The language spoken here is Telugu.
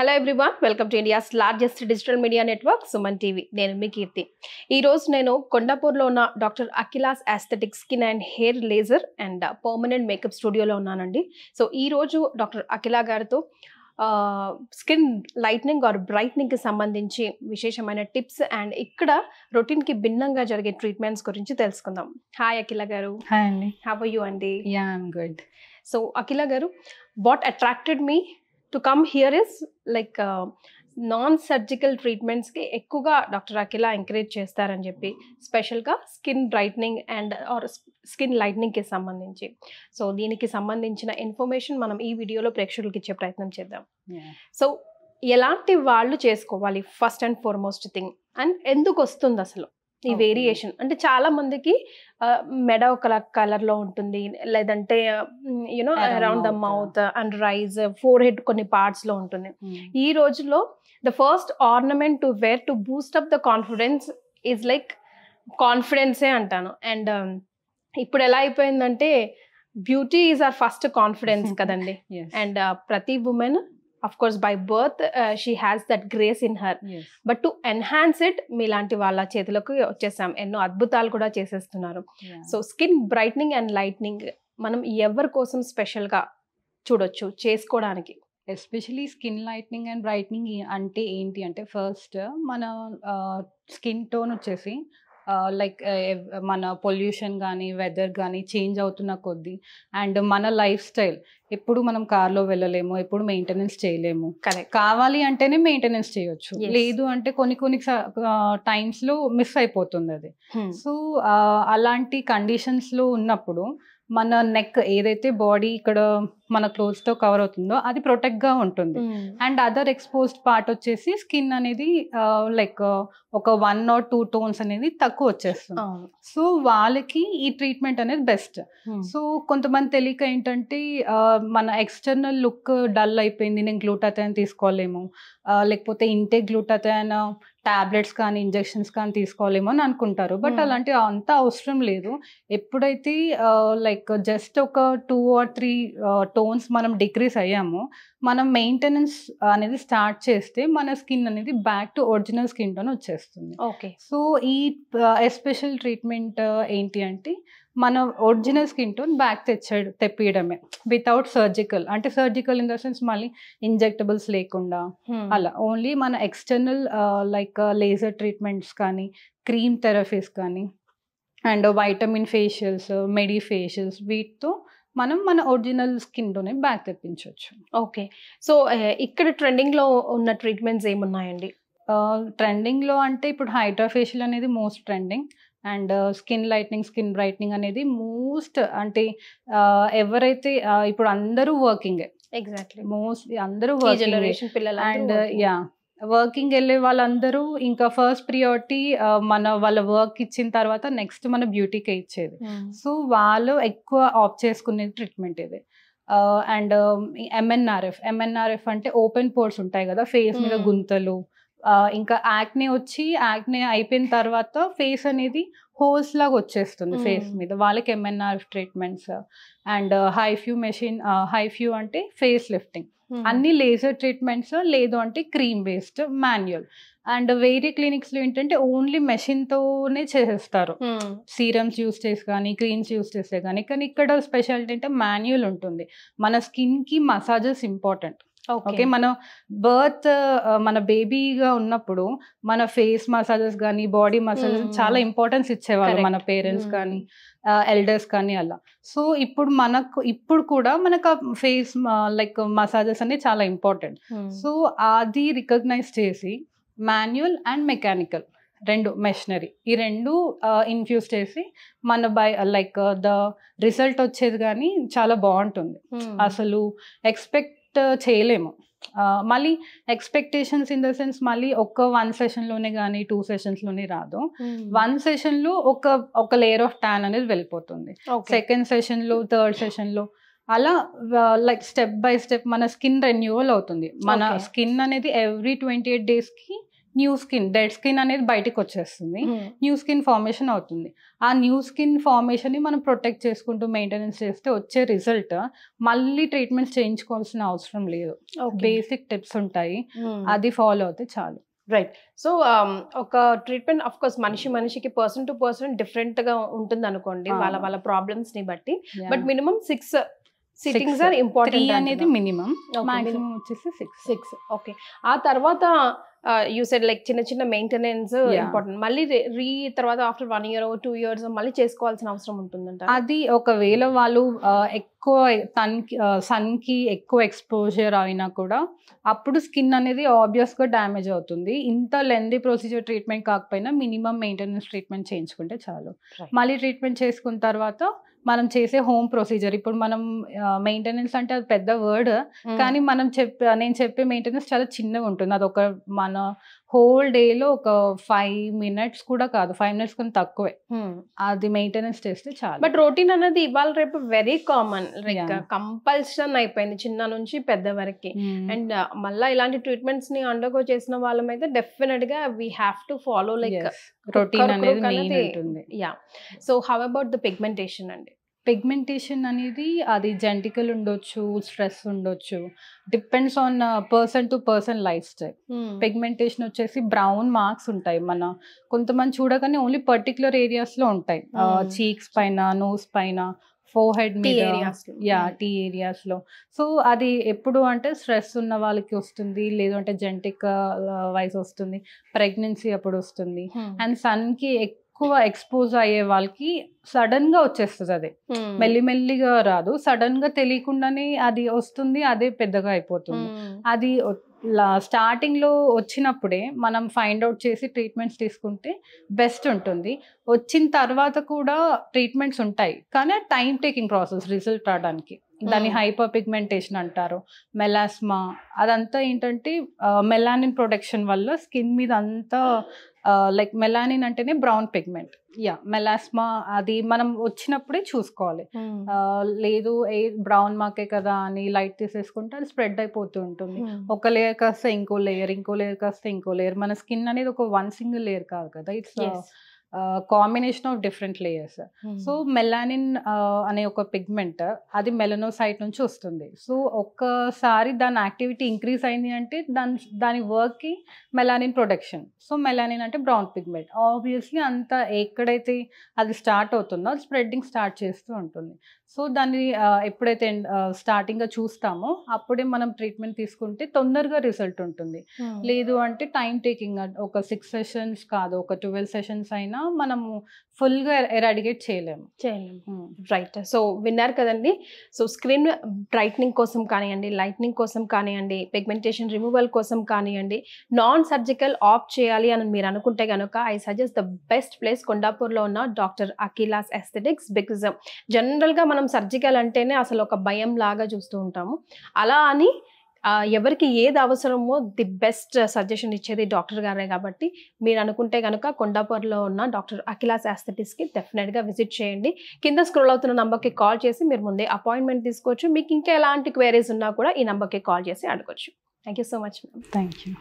Hello everyone, welcome to India's largest digital media network Suman TV. నేను మీ కీర్తి. ఈరోజు నేను కొండాపూర్లో ఉన్న doctor Akhila's aesthetic skin and hair laser and permanent makeup స్టూడియోలో ఉన్నానండి. సో ఈరోజు డాక్టర్ అఖిలా గారితో స్కిన్ లైట్నింగ్ ఆర్ బ్రైట్నింగ్కి సంబంధించి విశేషమైన టిప్స్ అండ్ ఇక్కడ రొటీన్కి భిన్నంగా జరిగే ట్రీట్మెంట్స్ గురించి తెలుసుకుందాం. హాయ్ అఖిలా గారు. హాయ్ అండి. హౌ ఆర్ యూ అండి? Yeah, I'm good. So Akhila గారు, what attracted me to come here is like non surgical ట్రీట్మెంట్స్కి ఎక్కువగా డాక్టర్ అఖిలా ఎంకరేజ్ చేస్తారని చెప్పి, స్పెషల్గా skin brightening and or skin లైట్నింగ్కి సంబంధించి. సో దీనికి సంబంధించిన ఇన్ఫర్మేషన్ మనం ఈ వీడియోలో ప్రేక్షకులకి ఇచ్చే ప్రయత్నం చేద్దాం. సో ఎలాంటి వాళ్ళు చేసుకోవాలి first and foremost thing, and ఎందుకు వస్తుంది అసలు ఈ వేరియేషన్? అంటే చాలా మందికి మెడ ఒక కలర్లో ఉంటుంది, లేదంటే you know around the mouth and eyes, forehead కొన్ని పార్ట్స్లో ఉంటుంది. ఈ రోజుల్లో the first ornament to wear to boost up the confidence is like కాన్ఫిడెన్సే అంటాను. అండ్ ఇప్పుడు ఎలా అయిపోయిందంటే beauty is our first confidence కదండి. అండ్ ప్రతి women of course by birth she has that grace in her, but to enhance it మీలాంటి వాళ్ళ చేతులకు వచ్చేసాం, ఎన్నో అద్భుతాలు కూడా చేసేస్తున్నారు. So skin brightening and lightning మనం ఎవరి కోసం స్పెషల్గా చూడొచ్చు చేసుకోవడానికి? Especially skin lightning and brightening అంటే ఏంటి అంటే, ఫస్ట్ మన స్కిన్ టోన్ వచ్చేసి లైక్ మన పొల్యూషన్ కానీ వెదర్ కానీ చేంజ్ అవుతున్న కొద్దీ, అండ్ మన లైఫ్ స్టైల్, ఎప్పుడు మనం కార్లో వెళ్ళలేము, ఎప్పుడు మెయింటెనెన్స్ చేయలేము. కావాలి అంటేనే మెయింటెనెన్స్ చేయొచ్చు, లేదు అంటే కొన్ని టైమ్స్లో మిస్ అయిపోతుంది అది. సో అలాంటి కండిషన్స్లో ఉన్నప్పుడు మన నెక్ ఏదైతే బాడీ ఇక్కడ మన క్లోత్స్తో కవర్ అవుతుందో అది ప్రొటెక్ట్గా ఉంటుంది. అండ్ అదర్ ఎక్స్పోజ్డ్ పార్ట్ వచ్చేసి స్కిన్ అనేది లైక్ ఒక 1 or 2 టోన్స్ అనేది తక్కువ వచ్చేస్తుంది. సో వాళ్ళకి ఈ ట్రీట్మెంట్ అనేది బెస్ట్. సో కొంతమంది తెలియక ఏంటంటే మన ఎక్స్టర్నల్ లుక్ డల్ అయిపోయింది, నేను గ్లూటాథైన్ తీసుకోలేము, లేకపోతే ఇంటే గ్లూటాథైన్ టాబ్లెట్స్ కానీ ఇంజెక్షన్స్ కానీ తీసుకోలేమో అని అనుకుంటారు. బట్ అలాంటి అంత అవసరం లేదు. ఎప్పుడైతే లైక్ జస్ట్ ఒక 2 or 3 టోన్స్ మనం డిక్రీస్ అయ్యామో, మనం మెయింటెనెన్స్ అనేది స్టార్ట్ చేస్తే మన స్కిన్ అనేది back to original skin tone వచ్చేస్తుంది. ఓకే. సో ఈ ఎస్పెషల్ ట్రీట్మెంట్ ఏంటి అంటే, మన ఒరిజినల్ స్కిన్ టోన్ బ్యాక్ తెప్పియడమే వితౌట్ సర్జికల్. అంటే సర్జికల్ ఇన్ ద సెన్స్ మళ్ళీ ఇంజెక్టబుల్స్ లేకుండా, అలా ఓన్లీ మన ఎక్స్టర్నల్ లైక్ లేజర్ ట్రీట్మెంట్స్ కానీ, క్రీమ్ థెరపీస్ కానీ, and vitamin facials, medi facials, వీటితో మనం మన ఒరిజినల్ స్కిన్ టోనే బ్యాక్ తెప్పించవచ్చు. ఓకే. సో ఇక్కడ ట్రెండింగ్లో ఉన్న ట్రీట్మెంట్స్ ఏమున్నాయండి? ట్రెండింగ్లో అంటే ఇప్పుడు హైడ్రా ఫేషియల్ అనేది most trending, and skin lightning, skin brightening అనేది మోస్ట్. అంటే ఎవరైతే ఇప్పుడు అందరూ వర్కింగ్, ఎగ్జాక్ట్లీ మోస్ట్లీ అందరూ వర్కింగ్, అండ్ యా వర్కింగ్ వెళ్ళే వాళ్ళందరూ ఇంకా ఫస్ట్ ప్రియారిటీ వాళ్ళ వర్క్ ఇచ్చిన తర్వాత నెక్స్ట్ మన బ్యూటీకే ఇచ్చేది. సో వాళ్ళు ఎక్కువ ఆప్ట్ చేసుకునేది ట్రీట్మెంట్ ఇది. అండ్ ఎంఎన్ఆర్ఎఫ్ అంటే ఓపెన్ పోర్స్ ఉంటాయి కదా ఫేస్ మీద, గుంతలు, ఇంకా యాక్నే అయిపోయిన తర్వాత ఫేస్ అనేది హోల్స్ లాగా వచ్చేస్తుంది ఫేస్ మీద, వాళ్ళకి ఎంఎన్ఆర్ఎఫ్ ట్రీట్మెంట్స్. అండ్ హైఫ్యూ అంటే ఫేస్ లిఫ్టింగ్, అన్ని లేజర్ ట్రీట్మెంట్స్, లేదు అంటే క్రీమ్ బేస్డ్ మాన్యువల్. అండ్ వేరే క్లినిక్స్లో ఏంటంటే ఓన్లీ మెషిన్తోనే చేసేస్తారు, సీరమ్స్ యూస్ చేసి కానీ, క్రీమ్స్ యూస్ చేస్తే కానీ. కానీ ఇక్కడ స్పెషాలిటీ అంటే మాన్యువల్ ఉంటుంది. మన స్కిన్కి మసాజెస్ ఇంపార్టెంట్. ఓకే, మన మన బేబీగా ఉన్నప్పుడు మన ఫేస్ మసాజెస్ కానీ, బాడీ మసాజెస్ చాలా ఇంపార్టెన్స్ ఇచ్చేవాళ్ళు మన పేరెంట్స్ కానీ, ఎల్డర్స్ కానీ అలా. సో ఇప్పుడు కూడా మనకు ఫేస్ లైక్ మసాజెస్ అనేది చాలా ఇంపార్టెంట్. సో అది రికగ్నైజ్ చేసి మాన్యువల్ అండ్ మెకానికల్ మెషినరీ, ఈ రెండు ఇన్ఫ్యూజ్ చేసి మన లైక్ ద రిజల్ట్ వచ్చేది కానీ చాలా బాగుంటుంది. అసలు ఎక్స్పెక్ట్ చేయలేము. మళ్ళీ ఎక్స్పెక్టేషన్స్ ఇన్ ద సెన్స్ మళ్ళీ 1 సెషన్లోనే కానీ 2 సెషన్స్లోనే రాదు. 1 సెషన్లో ఒక లేయర్ ఆఫ్ ట్యాన్ అనేది వెళ్ళిపోతుంది, సెకండ్ సెషన్లో, థర్డ్ సెషన్లో, అలా లైక్ స్టెప్ బై స్టెప్ మన స్కిన్ రెన్యూవల్ అవుతుంది. మన స్కిన్ అనేది ఎవ్రీ 28 daysకి న్యూ స్కిన్, డెడ్ స్కిన్ అనేది బయటకు వచ్చేస్తుంది, న్యూ స్కిన్ ఫార్మేషన్ అవుతుంది. ఆ న్యూ స్కిన్ ఫార్మేషన్ని మనం ప్రొటెక్ట్ చేసుకుంటూ మెయింటెనెన్స్ చేస్తే వచ్చే రిజల్ట్ మళ్ళీ ట్రీట్మెంట్స్ చేయించుకోవాల్సిన అవసరం లేదు. బేసిక్ టిప్స్ ఉంటాయి, అది ఫాలో అవుతే చాలు. రైట్. సో ఒక ట్రీట్మెంట్ ఆఫ్ కోర్స్ మనిషికి పర్సన్ టు పర్సన్ డిఫరెంట్ గా ఉంటుంది అనుకోండి, వాళ్ళ ప్రాబ్లమ్స్ ని బట్టి. But minimum 6 sittings are important అనేది మినిమం, మాక్సిమం వచ్చేసి 6. ఓకే. ఆ తర్వాత యూ సెడ్ లైక్ చిన్న మెయింటెనెన్స్ ఇంపార్టెంట్. మళ్ళీ తర్వాత ఆఫ్టర్ 1 year or 2 years మళ్ళీ చేసుకోవాల్సిన అవసరం ఉంటుందంట. అది ఒకవేళ వాళ్ళు ఎక్కువ సన్ కి ఎక్కువ ఎక్స్పోజర్ అయినా కూడా అప్పుడు స్కిన్ అనేది ఆబ్వియస్ గా డ్యామేజ్ అవుతుంది. ఇంత లెందీ ప్రొసీజర్ ట్రీట్మెంట్ కాకపోయినా మినిమం మెయింటెనెన్స్ ట్రీట్మెంట్ చేయించుకుంటే చాలు. మళ్ళీ ట్రీట్మెంట్ చేసుకున్న తర్వాత మనం చేసే హోమ్ ప్రొసీజర్, ఇప్పుడు మనం మెయింటెనెన్స్ అంటే అది పెద్ద వర్డ్, కానీ నేను చెప్పే మెయింటెనెన్స్ చాలా చిన్నగా ఉంటుంది. అది ఒక మన హోల్ డేలో ఒక 5 minutes కూడా కాదు, 5 minutes కన్నా తక్కువే అది మెయింటెనెన్స్ చేస్తే చాలు. బట్ రొటీన్ అనేది ఇవాళ రేపు వెరీ కామన్, లైక్ కంపల్షన్ అయిపోయింది చిన్న నుంచి పెద్ద వరకు. అండ్ మళ్ళీ ఇలాంటి ట్రీట్మెంట్స్ ని అండర్గో చేసిన వాళ్ళమైతే డెఫినెట్ గా we have to follow like routine అనేది మెయిన్ ఉంటుంది. Yeah. So how about the pigmentation అండి? పిగ్మెంటేషన్ అనేది అది జెనెటికల్ ఉండొచ్చు, స్ట్రెస్ ఉండొచ్చు, depends on person to person life style. Pigmentation వచ్చేసి బ్రౌన్ మార్క్స్ ఉంటాయి, కొంతమంది చూడగానే ఓన్లీ పర్టికులర్ ఏరియాస్ లో ఉంటాయి, చీక్స్ పైన, నోస్ పైన, ఫోర్హెడ్ మీద, టీ ఏరియాస్ లో. సో అది ఎప్పుడు అంటే స్ట్రెస్ ఉన్న వాళ్ళకి వస్తుంది, లేదు అంటే జెనెటిక్ వైజ్ వస్తుంది, ప్రెగ్నెన్సీ అప్పుడు వస్తుంది. అండ్ సన్ కి ఎక్కువ ఎక్స్పోజ్ అయ్యే వాళ్ళకి సడన్ గా వచ్చేస్తుంది, అది మెల్లిమెల్లిగా రాదు, సడన్ గా తెలియకుండానే అది వస్తుంది, అదే పెద్దగా అయిపోతుంది. అది స్టార్టింగ్ లో వచ్చినప్పుడే మనం ఫైండ్ అవుట్ చేసి ట్రీట్మెంట్స్ తీసుకుంటే బెస్ట్ ఉంటుంది. వచ్చిన తర్వాత కూడా ట్రీట్మెంట్స్ ఉంటాయి, కానీ టైం టేకింగ్ ప్రాసెస్ రిజల్ట్ రావడానికి. దాన్ని హైపర్ పిగ్మెంటేషన్ అంటారు, మెలాస్మా. అదంతా ఏంటంటే మెలానిన్ ప్రొడక్షన్ వల్ల స్కిన్ మీద అంతా, లైక్ మెలానిన్ అంటేనే బ్రౌన్ పిగ్మెంట్, మెలాస్మా అది మనం వచ్చినప్పుడే చూసుకోవాలి. లేదు బ్రౌన్ మార్కే కదా అని లైట్ తీసేసుకుంటే అది స్ప్రెడ్ అయిపోతూ ఉంటుంది. ఒక లేయర్ కాస్త ఇంకో లేయర్, ఇంకో లేయర్ కాస్త ఇంకో లేయర్. మన స్కిన్ అనేది ఒక వన్ సింగిల్ లేయర్ కాదు కదా, it's combination of different layers. So melanin అనే ఒక పిగ్మెంట్ అది మెలనోసైట్ నుంచి వస్తుంది. సో ఒక్కసారి దాని యాక్టివిటీ ఇంక్రీజ్ అయింది అంటే దాని వర్క్ కి మెలానిన్ ప్రొడక్షన్. సో మెలానిన్ అంటే బ్రౌన్ పిగ్మెంట్. ఆబ్వియస్లీ అంత ఎక్కడైతే అది స్టార్ట్ అవుతుందో అది స్ప్రెడ్డింగ్ స్టార్ట్ చేస్తూ ఉంటుంది. సో దాన్ని ఎప్పుడైతే స్టార్టింగ్ గా చూస్తామో అప్పుడే మనం ట్రీట్మెంట్ తీసుకుంటే తొందరగా రిజల్ట్ ఉంటుంది. లేదు అంటే టైం టేకింగ్, ఒక 6 sessions కాదు, ఒక 12 sessions అయినా మనము ఫుల్ గా ఎరాడికేట్ చేయలేము. రైట్. సో విన్నారు కదండి. సో స్క్రీన్ బ్రైట్నింగ్ కోసం కానివ్వండి, లైట్నింగ్ కోసం కానివ్వండి, పిగ్మెంటేషన్ రిమూవల్ కోసం కానివ్వండి, నాన్ సర్జికల్ ఆప్ట్ చేయాలి అని మీరు అనుకుంటే కనుక I suggest the best place కొండాపూర్లో ఉన్న డాక్టర్ అఖిలాస్ ఎస్థెటిక్స్. బికాజ్ జనరల్గా మనం సర్జికల్ అంటేనే అసలు ఒక భయం లాగా చూస్తూ ఉంటాము. అలా అని ఎవరికి ఏది అవసరమో ది బెస్ట్ సజెషన్ ఇచ్చేది డాక్టర్ గారే. కాబట్టి మీరు అనుకుంటే కనుక కొండాపూర్లో ఉన్న డాక్టర్ అఖిలాస్ ఎస్థెటిక్స్కి డెఫినెట్గా విజిట్ చేయండి. కింద స్క్రోల్ అవుతున్న నంబర్కి కాల్ చేసి మీరు ముందే అపాయింట్మెంట్ తీసుకోవచ్చు. మీకు ఇంకా ఎలాంటి క్వైరీస్ ఉన్నా కూడా ఈ నంబర్కి కాల్ చేసి అడగొచ్చు. Thank you so much ma'am. Thank you.